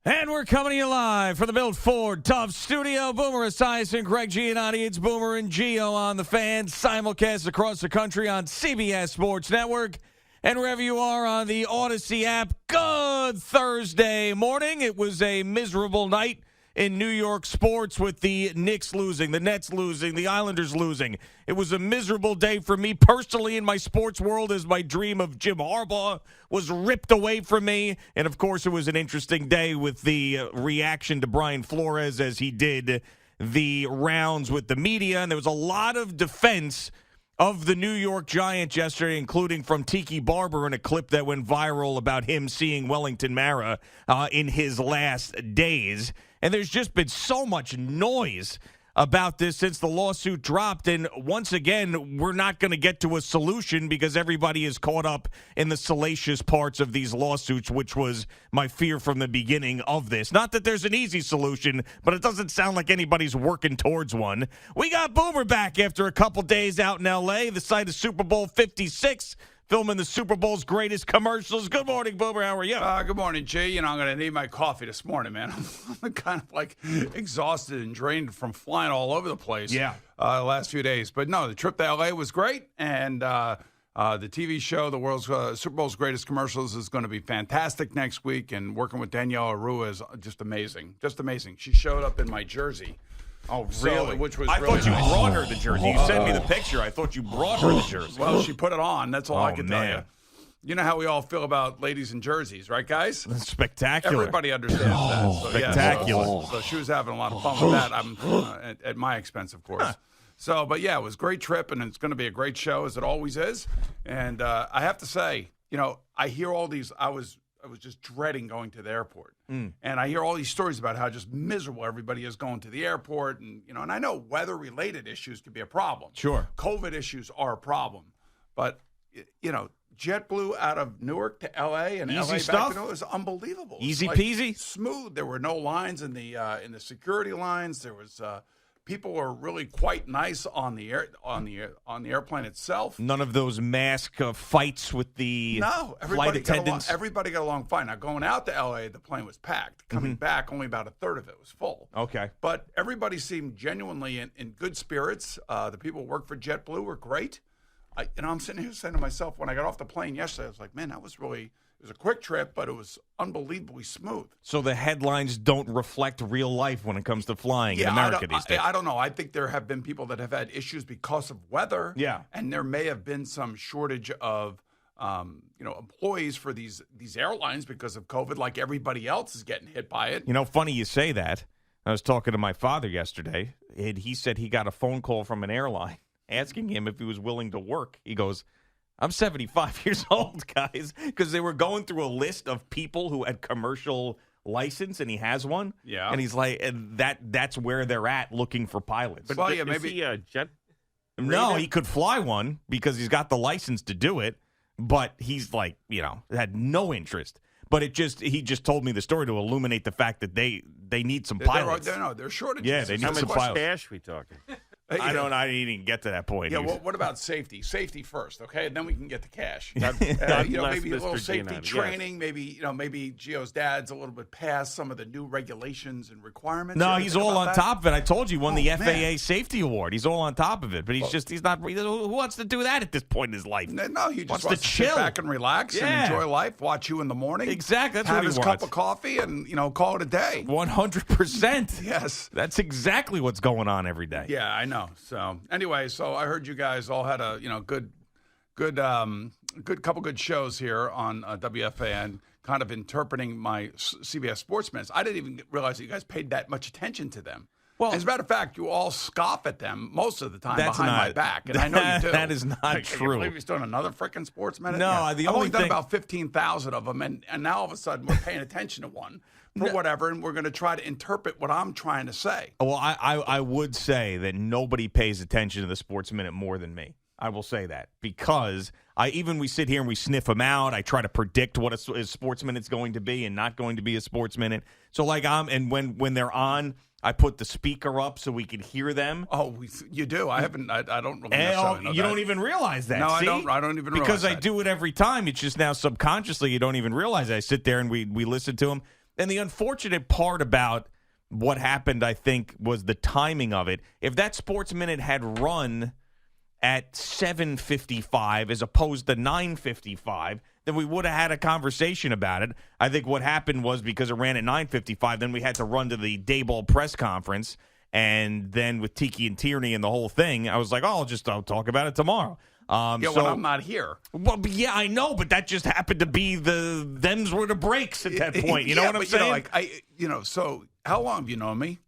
And we're coming to you live from the Built Ford Tough Studio. Boomer Esiason, Greg Giannotti. It's Boomer and Gio on the Fan. Simulcast across the country on CBS Sports Network. And wherever you are on the Odyssey app, good Thursday morning. It was a miserable night in New York sports with the Knicks losing, the Nets losing, the Islanders losing. It was a miserable day for me personally in my sports world as my dream of Jim Harbaugh was ripped away from me. And, of course, it was an interesting day with the reaction to Brian Flores as he did the rounds with the media. And there was a lot of defense of the New York Giants yesterday, including from Tiki Barber in a clip that went viral about him seeing Wellington Mara in his last days. And there's just been so much noise about this since the lawsuit dropped. And once again, we're not going to get to a solution because everybody is caught up in the salacious parts of these lawsuits, which was my fear from the beginning of this. Not that there's an easy solution, but it doesn't sound like anybody's working towards one. We got Boomer back after a couple days out in L.A., the site of Super Bowl 56. Filming the Super Bowl's greatest commercials. Good morning, Boomer. How are you? Good morning, Jay. I'm going to need my coffee this morning, man. I'm kind of like exhausted and drained from flying all over the place. Yeah. The last few days. But no, the trip to L.A. was great. And the TV show, the world's Super Bowl's greatest commercials, is going to be fantastic next week. And working with Danielle Arua is just amazing. Just amazing. She showed up in my jersey. Oh, really? Which was I really thought you nice. brought her the jersey. You sent me the picture. I thought you brought her the jersey. Well, she put it on. That's all I can tell man. you. You know how we all feel about ladies in jerseys, right, guys? Spectacular. Everybody understands that. So, spectacular. So she was having a lot of fun with that. At my expense, of course. So, but yeah, it was a great trip, and it's going to be a great show, as it always is. And I have to say, I hear all these. I was just dreading going to the airport, and I hear all these stories about how just miserable everybody is going to the airport, and and I know weather-related issues could be a problem. Sure, COVID issues are a problem, but JetBlue out of Newark to L.A. and Easy L.A. stuff. back to Newark was unbelievable. Easy It's peasy. Smooth. There were no lines in the security lines. There was people were really quite nice on the airplane itself. None of those mask fights with the flight attendants. Everybody got along fine. Now going out to L.A., the plane was packed. Coming back, only about a third of it was full. Okay, but everybody seemed genuinely in good spirits. The people who worked for JetBlue were great. I'm sitting here saying to myself, when I got off the plane yesterday, I was like, man, it was a quick trip, but it was unbelievably smooth. So the headlines don't reflect real life when it comes to flying in America these days. I don't know. I think there have been people that have had issues because of weather. Yeah. And there may have been some shortage of employees for these airlines because of COVID, like everybody else is getting hit by it. Funny you say that. I was talking to my father yesterday, and he said he got a phone call from an airline asking him if he was willing to work. He goes, I'm 75 years old, guys, because they were going through a list of people who had commercial license, and he has one. Yeah. And he's like, and that's where they're at looking for pilots. But Well, yeah, is maybe he a jet? No, he could fly one because he's got the license to do it, but he's like, had no interest. But he just told me the story to illuminate the fact that they need some pilots. They're shortages. Yeah, they need How some much pilots. cash we talking? I didn't even get to that point. Yeah, what about safety? Safety first, okay? And then we can get to cash. God Maybe a bless little Mr. safety Giannotti, training. Maybe Gio's dad's a little bit past some of the new regulations and requirements. No, You he's think all about on that? top of it. I told you, he won the FAA man. Safety Award. He's all on top of it, but he's not. Who wants to do that at this point in his life? No, he just Wants to wants to chill. sit back and relax Yeah. and enjoy life. Watch you in the morning. Exactly, that's have what he his wants. cup of coffee and call it a day. 100%. Yes. That's exactly what's going on every day. Yeah, I know. So anyway, I heard you guys all had a good couple good shows here on WFAN, kind of interpreting my CBS Sports minutes. I didn't even realize that you guys paid that much attention to them. Well, as a matter of fact, you all scoff at them most of the time That's behind not- my back, and I know you do. that is not Can true. you believe he's doing another freaking Sports Minute? No, Yeah. the I've only only done thing- about 15,000 of them, and now all of a sudden we're paying attention to one for whatever, and we're going to try to interpret what I'm trying to say. Well, I would say that nobody pays attention to the Sports Minute more than me. I will say that because we sit here and we sniff them out. I try to predict what a Sports Minute's going to be and not going to be a Sports Minute. So when they're on, I put the speaker up so we can hear them. Oh, you do? I haven't. I don't really necessarily know you that. don't even realize that. No, see? I don't even realize because I that. do it every time. It's just now subconsciously you don't even realize. I sit there and we listen to them. And the unfortunate part about what happened, I think, was the timing of it. If that Sports Minute had run at 7:55 as opposed to 9:55, then we would have had a conversation about it. I think what happened was because it ran at 9:55, then we had to run to the Daboll press conference, and then with Tiki and Tierney and the whole thing, I was like, "Oh, I'll talk about it tomorrow." When I'm not here. Well, yeah, I know, but that just happened to be them's were the breaks at that point. You know what I'm saying? So how long have you known me?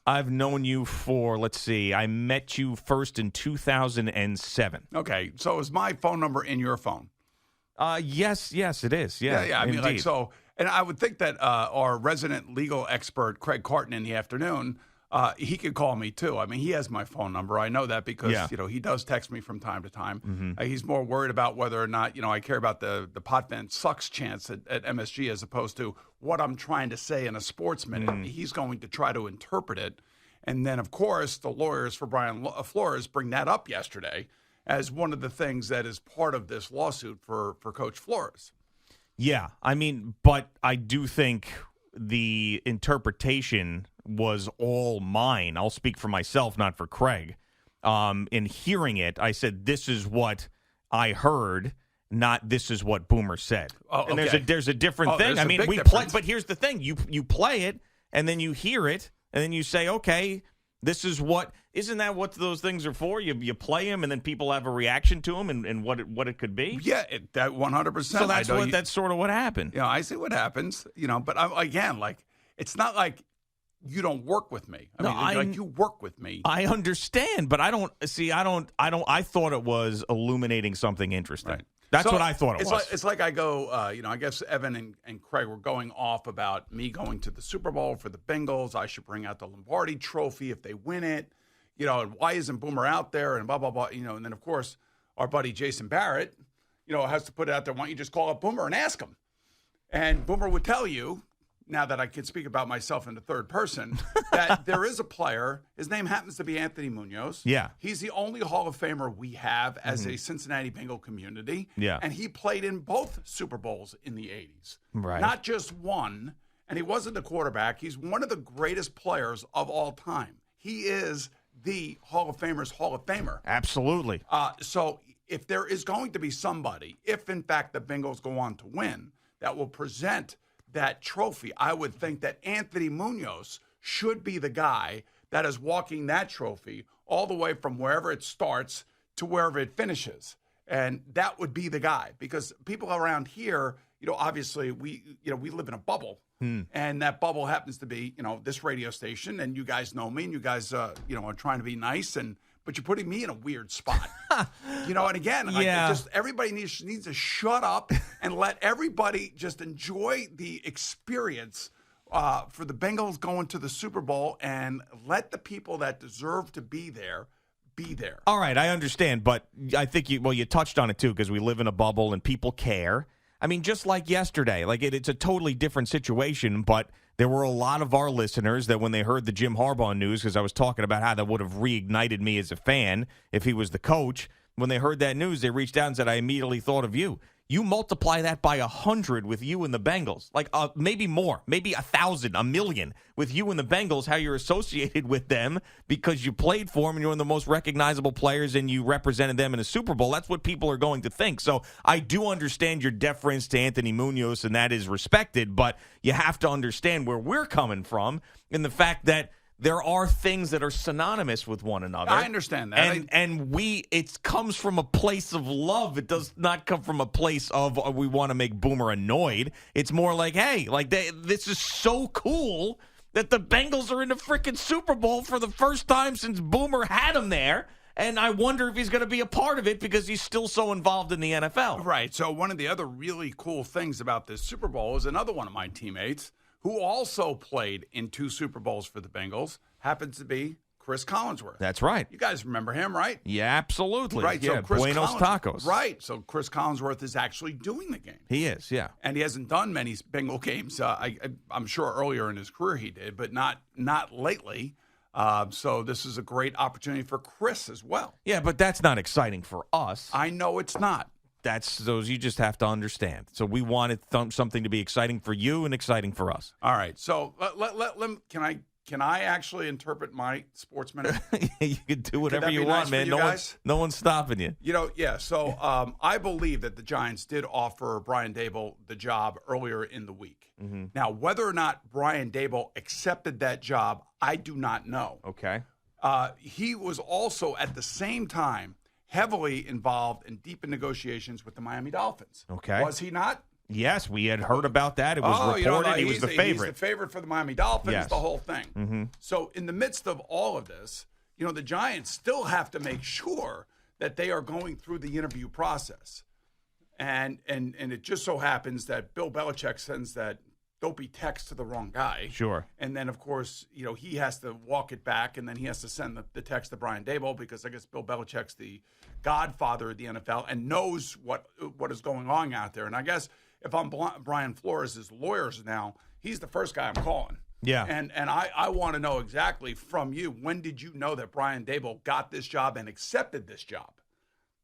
I've known you for, let's see, I met you first in 2007. Okay, so is my phone number in your phone? Yes, it is. Yeah. I mean, indeed. and I would think that our resident legal expert, Craig Carton, in the afternoon, he could call me too. I mean, he has my phone number. I know that because he does text me from time to time. Mm-hmm. He's more worried about whether or not I care about the pot van sucks chance at MSG as opposed to what I'm trying to say in a sports minute. He's going to try to interpret it, and then of course the lawyers for Brian Flores bring that up yesterday as one of the things that is part of this lawsuit for Coach Flores. Yeah, I mean, but I do think the interpretation was all mine. I'll speak for myself, not for Craig. In hearing it, I said, this is what I heard, not this is what Boomer said. Oh, and okay. there's a different thing. I mean, we play, difference. but here's the thing. You play it, and then you hear it, and then you say, okay, this is what, isn't that what those things are for? You play them, and then people have a reaction to them and what it could be? Yeah, that 100%. So that's sort of what happened. I see what happens, but it's not like you don't work with me. I mean, you work with me. I understand, but I thought it was illuminating something interesting. Right. That's what I thought it was. It's like I go, I guess Evan and Craig were going off about me going to the Super Bowl for the Bengals. I should bring out the Lombardi trophy if they win it, and why isn't Boomer out there and blah, blah, blah, and then, of course, our buddy Jason Barrett, has to put it out there. Why don't you just call up Boomer and ask him? And Boomer would tell you, now that I can speak about myself in the third person, that there is a player. His name happens to be Anthony Munoz. Yeah. He's the only Hall of Famer we have as a Cincinnati Bengal community. Yeah. And he played in both Super Bowls in the 80s. Right. Not just one. And he wasn't the quarterback. He's one of the greatest players of all time. He is the Hall of Famer's Hall of Famer. Absolutely. So if there is going to be somebody, if in fact the Bengals go on to win, that will present that trophy, I would think that Anthony Munoz should be the guy that is walking that trophy all the way from wherever it starts to wherever it finishes. And that would be the guy, because people around here, obviously we live in a bubble. And that bubble happens to be, this radio station, and you guys know me, and you guys, are trying to be nice, but you're putting me in a weird spot. And again, everybody needs to shut up and let everybody just enjoy the experience for the Bengals going to the Super Bowl, and let the people that deserve to be there be there. All right, I understand, but I think you touched on it too, because we live in a bubble and people care. I mean, just like yesterday, it's a totally different situation, but there were a lot of our listeners that when they heard the Jim Harbaugh news, because I was talking about how that would have reignited me as a fan if he was the coach, when they heard that news, they reached out and said, I immediately thought of you. You multiply that by 100 with you and the Bengals, maybe more, maybe 1,000, 1,000,000 with you and the Bengals, how you're associated with them because you played for them and you're one of the most recognizable players and you represented them in a Super Bowl. That's what people are going to think. So I do understand your deference to Anthony Munoz, and that is respected, but you have to understand where we're coming from in the fact that there are things that are synonymous with one another. I understand that. And it comes from a place of love. It does not come from a place of we want to make Boomer annoyed. It's more like, hey, this is so cool that the Bengals are in the freaking Super Bowl for the first time since Boomer had him there. And I wonder if he's going to be a part of it because he's still so involved in the NFL. Right. So one of the other really cool things about this Super Bowl is another one of my teammates who also played in 2 Super Bowls for the Bengals, happens to be Chris Collinsworth. That's right. You guys remember him, right? Yeah, absolutely. Right. Yeah, So Chris Buenos Tacos. Right. So Chris Collinsworth is actually doing the game. He is, yeah. And he hasn't done many Bengal games. I'm sure earlier in his career he did, but not lately. So this is a great opportunity for Chris as well. Yeah, but that's not exciting for us. I know it's not. That's those you just have to understand. So we wanted something to be exciting for you and exciting for us. All right. So can I actually interpret my sports minute? You can do whatever you want, man. No one's stopping you. Yeah. So I believe that the Giants did offer Brian Daboll the job earlier in the week. Mm-hmm. Now, whether or not Brian Daboll accepted that job, I do not know. Okay. He was also at the same time heavily involved in deep negotiations with the Miami Dolphins. Okay. Was he not? Yes, we had heard about that. It was reported he was the favorite. He's the favorite for the Miami Dolphins, yes. The whole thing. Mm-hmm. So in the midst of all of this, the Giants still have to make sure that they are going through the interview process. And it just so happens that Bill Belichick sends that dopey text to the wrong guy. Sure. And then, of course, he has to walk it back, and then he has to send the text to Brian Daboll because I guess Bill Belichick's the godfather of the NFL and knows what is going on out there. And I guess if I'm Brian Flores' lawyers now, he's the first guy I'm calling. Yeah. And I want to know exactly from you, when did you know that Brian Daboll got this job and accepted this job?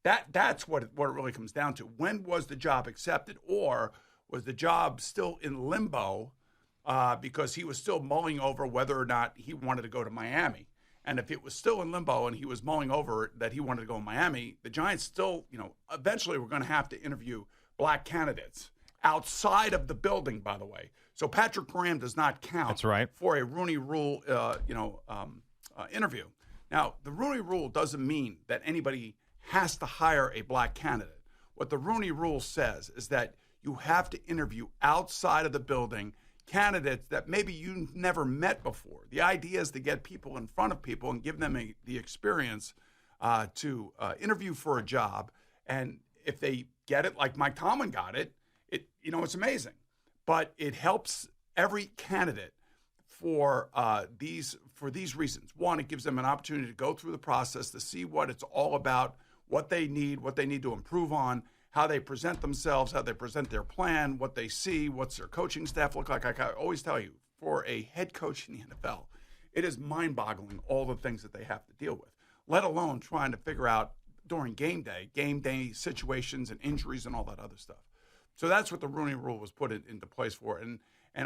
That's what it really comes down to. When was the job accepted, or was the job still in limbo because he was still mulling over whether or not he wanted to go to Miami? And if it was still in limbo and he was mulling over that he wanted to go to Miami, the Giants still, eventually were going to have to interview black candidates outside of the building, by the way. So Patrick Graham does not count. That's right. For a Rooney Rule, interview. Now, the Rooney Rule doesn't mean that anybody has to hire a black candidate. What the Rooney Rule says is that you have to interview outside of the building candidates that maybe you never met before. The idea is to get people in front of people and give them the experience to interview for a job. And if they get it, like Mike Tomlin got it, it's amazing. But it helps every candidate for these reasons. One, it gives them an opportunity to go through the process to see what it's all about, what they need to improve on, how they present themselves, how they present their plan, what they see, what's their coaching staff look like. I always tell you, for a head coach in the NFL, it is mind-boggling all the things that they have to deal with, let alone trying to figure out during game day situations and injuries and all that other stuff. So that's what the Rooney Rule was put into place for. And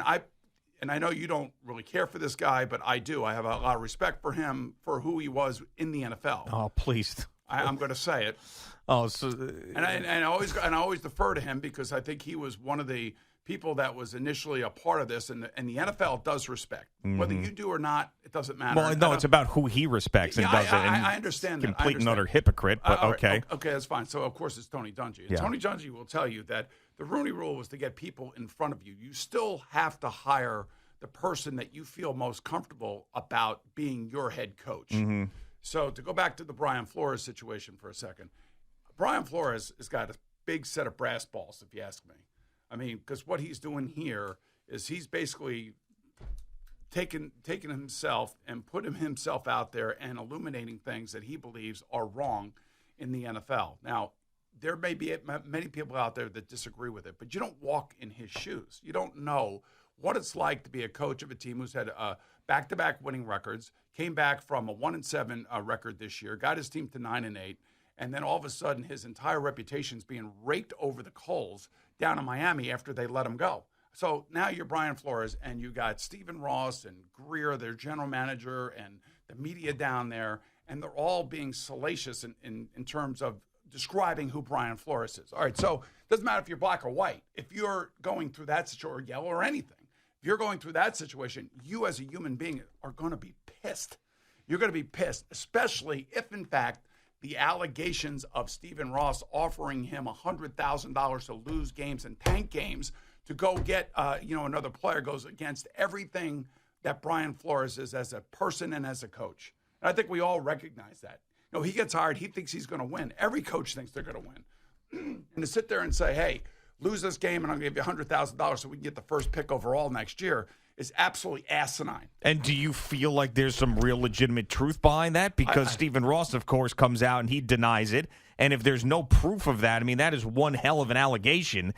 I know you don't really care for this guy, but I do. I have a lot of respect for him for who he was in the NFL. Oh, please. I'm going to say it. Oh, so I always defer to him because I think he was one of the people that was initially a part of this, and the NFL does respect. Mm-hmm. Whether you do or not, it doesn't matter. Well, no, it's about who he respects and doesn't. I understand that. Complete and utter hypocrite, but okay. Right. Okay, that's fine. So, of course, it's Tony Dungy. And Tony Dungy will tell you that the Rooney Rule was to get people in front of you. You still have to hire the person that you feel most comfortable about being your head coach. Mm-hmm. So to go back to the Brian Flores situation for a second, Brian Flores has got a big set of brass balls, if you ask me. I mean, because what he's doing here is he's basically taking himself and putting himself out there and illuminating things that he believes are wrong in the NFL. Now, there may be many people out there that disagree with it, but you don't walk in his shoes. You don't know what it's like to be a coach of a team who's had back-to-back winning records, came back from a 1-7 record this year, got his team to 9-8, and then all of a sudden his entire reputation is being raked over the coals down in Miami after they let him go. So now you're Brian Flores, and you got Stephen Ross and Greer, their general manager, and the media down there, and they're all being salacious in terms of describing who Brian Flores is. All right, so it doesn't matter if you're black or white. If you're going through that situation, or yellow or anything, if you're going through that situation, you as a human being are going to be pissed. You're going to be pissed, especially if, in fact, the allegations of Stephen Ross offering him $100,000 to lose games and tank games to go get another player goes against everything that Brian Flores is as a person and as a coach. And I think we all recognize that. He gets hired. He thinks he's going to win. Every coach thinks they're going to win. And to sit there and say, hey, lose this game and I'm going to give you $100,000 so we can get the first pick overall next year is absolutely asinine. And do you feel like there's some real legitimate truth behind that? Because Stephen Ross, of course, comes out and he denies it. And if there's no proof of that, I mean, that is one hell of an allegation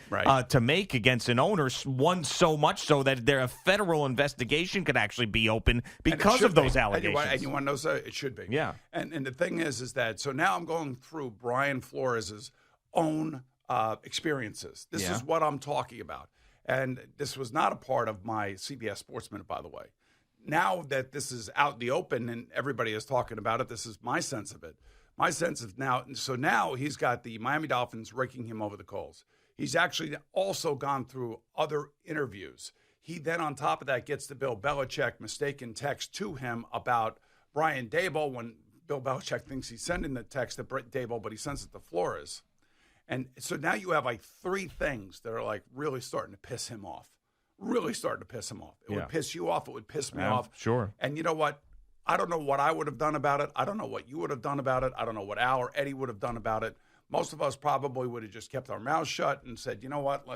to make against an owner, one so much so that a federal investigation could actually be open because of those allegations. And you want to know, so it should be. Yeah. And the thing is that, so now I'm going through Brian Flores' own experiences. This Yeah. is what I'm talking about. And this was not a part of my CBS Sports Minute, by the way. Now that this is out in the open and everybody is talking about it, this is my sense of it. My sense of now, so now he's got the Miami Dolphins raking him over the coals. He's actually also gone through other interviews. He then, on top of that, gets the Bill Belichick mistaken text to him about Brian Daboll when Bill Belichick thinks he's sending the text to Daboll, but he sends it to Flores. And so now you have like three things that are like really starting to piss him off. Really starting to piss him off. It would piss you off. It would piss me off. Sure. And you know what? I don't know what I would have done about it. I don't know what you would have done about it. I don't know what Al or Eddie would have done about it. Most of us probably would have just kept our mouths shut and said, you know what?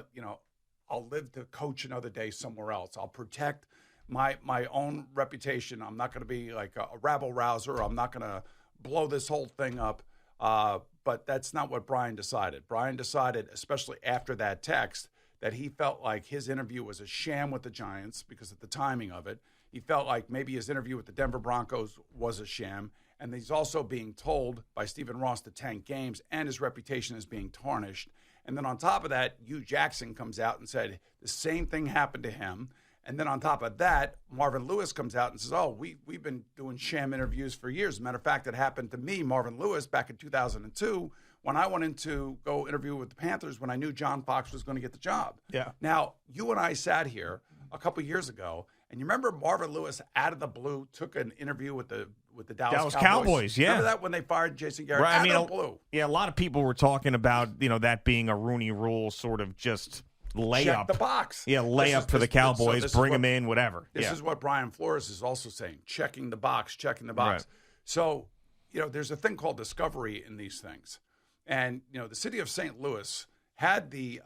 I'll live to coach another day somewhere else. I'll protect my own reputation. I'm not going to be like a rabble rouser. I'm not going to blow this whole thing up. But that's not what Brian decided. Brian decided, especially after that text, that he felt like his interview was a sham with the Giants because of the timing of it. He felt like maybe his interview with the Denver Broncos was a sham. And he's also being told by Stephen Ross to tank games, and his reputation is being tarnished. And then on top of that, Hugh Jackson comes out and said the same thing happened to him. And then on top of that, Marvin Lewis comes out and says, oh, we've been doing sham interviews for years. As a matter of fact, it happened to me, Marvin Lewis, back in 2002 when I went in to go interview with the Panthers when I knew John Fox was going to get the job. Yeah. Now, you and I sat here a couple years ago, and you remember Marvin Lewis out of the blue took an interview with the Dallas Cowboys. Yeah. Remember that when they fired Jason Garrett? Right. Out of the blue. Yeah, a lot of people were talking about, that being a Rooney Rule sort of just layup. Check the box. Yeah, layup for the Cowboys, bring them in, whatever. This is what Brian Flores is also saying, checking the box. Right. So, there's a thing called discovery in these things. And, the city of St. Louis had the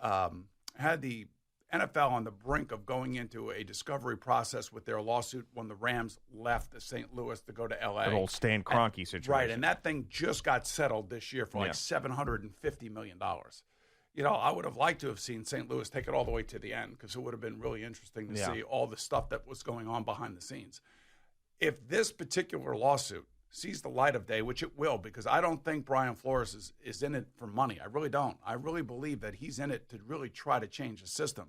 NFL on the brink of going into a discovery process with their lawsuit when the Rams left St. Louis to go to L.A. That old Stan Kroenke situation. Right, and that thing just got settled this year for like $750 million. I would have liked to have seen St. Louis take it all the way to the end because it would have been really interesting to see all the stuff that was going on behind the scenes. If this particular lawsuit sees the light of day, which it will, because I don't think Brian Flores is in it for money. I really don't. I really believe that he's in it to really try to change the system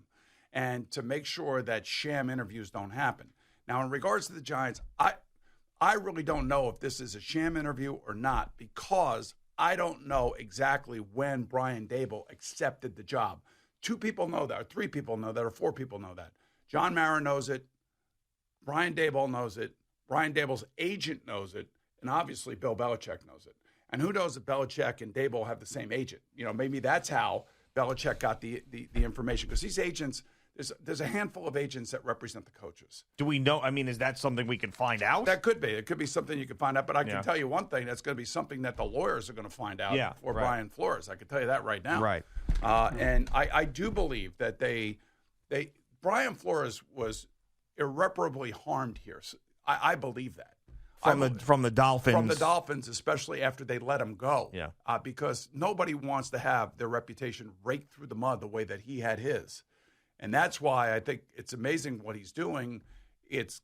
and to make sure that sham interviews don't happen. Now, in regards to the Giants, I really don't know if this is a sham interview or not because I don't know exactly when Brian Daboll accepted the job. 2 people know that, or 3 people know that, or 4 people know that. John Mara knows it. Brian Daboll knows it. Brian Daboll's agent knows it. And obviously, Bill Belichick knows it. And who knows if Belichick and Daboll have the same agent? Maybe that's how Belichick got the information. Because these agents, there's a handful of agents that represent the coaches. Do we know? I mean, is that something we can find out? That could be. It could be something you can find out. But I can tell you one thing. That's going to be something that the lawyers are going to find out for Brian Flores. I can tell you that right now. Right. And I do believe that Brian Flores was irreparably harmed here. So I believe that. From the Dolphins. From the Dolphins, especially after they let him go. Yeah. Because nobody wants to have their reputation raked through the mud the way that he had his. And that's why I think it's amazing what he's doing. It's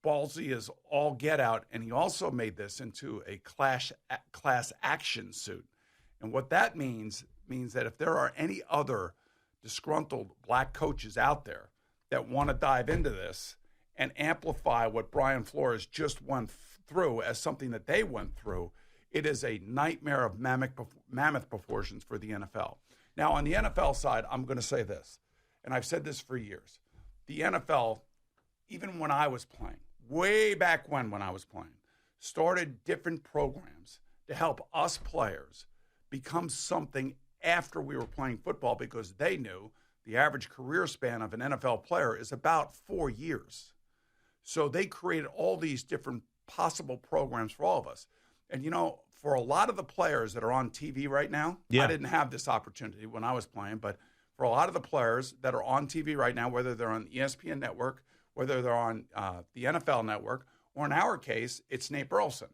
ballsy as all get out. And he also made this into a class action suit. And what that means that if there are any other disgruntled black coaches out there that want to dive into this and amplify what Brian Flores just went through as something that they went through, it is a nightmare of mammoth proportions for the NFL. Now, on the NFL side, I'm going to say this, and I've said this for years. The NFL, even when I was playing, way back when I was playing, started different programs to help us players become something after we were playing football because they knew the average career span of an NFL player is about 4 years. So they created all these different possible programs for all of us. And, for a lot of the players that are on TV right now, I didn't have this opportunity when I was playing, but for a lot of the players that are on TV right now, whether they're on the ESPN network, whether they're on the NFL network, or in our case, it's Nate Burleson.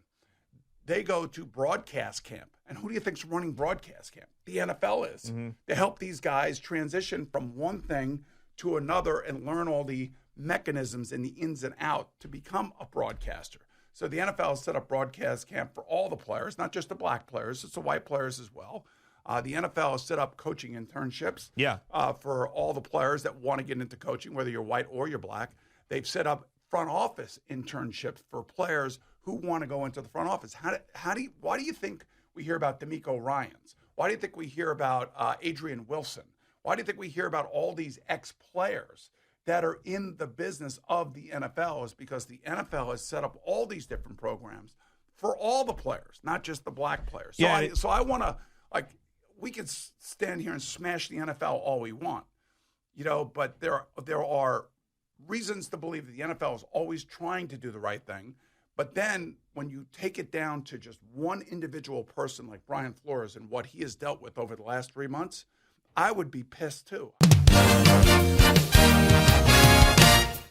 They go to broadcast camp. And who do you think's running broadcast camp? The NFL is. Mm-hmm. To help these guys transition from one thing to another and learn all the mechanisms and the ins and out to become a broadcaster. So the NFL has set up broadcast camp for all the players, not just the black players, it's the white players as well. The NFL has set up coaching internships Yeah. for all the players that want to get into coaching, whether you're white or you're black. They've set up front office internships for players who want to go into the front office. Why do you think we hear about D'Amico Ryans? Why do you think we hear about Adrian Wilson? Why do you think we hear about all these ex-players that are in the business of the NFL? Is because the NFL has set up all these different programs for all the players, not just the black players. So I want to, we could stand here and smash the NFL all we want, but there are reasons to believe that the NFL is always trying to do the right thing. But then when you take it down to just one individual person like Brian Flores and what he has dealt with over the last 3 months, I would be pissed too.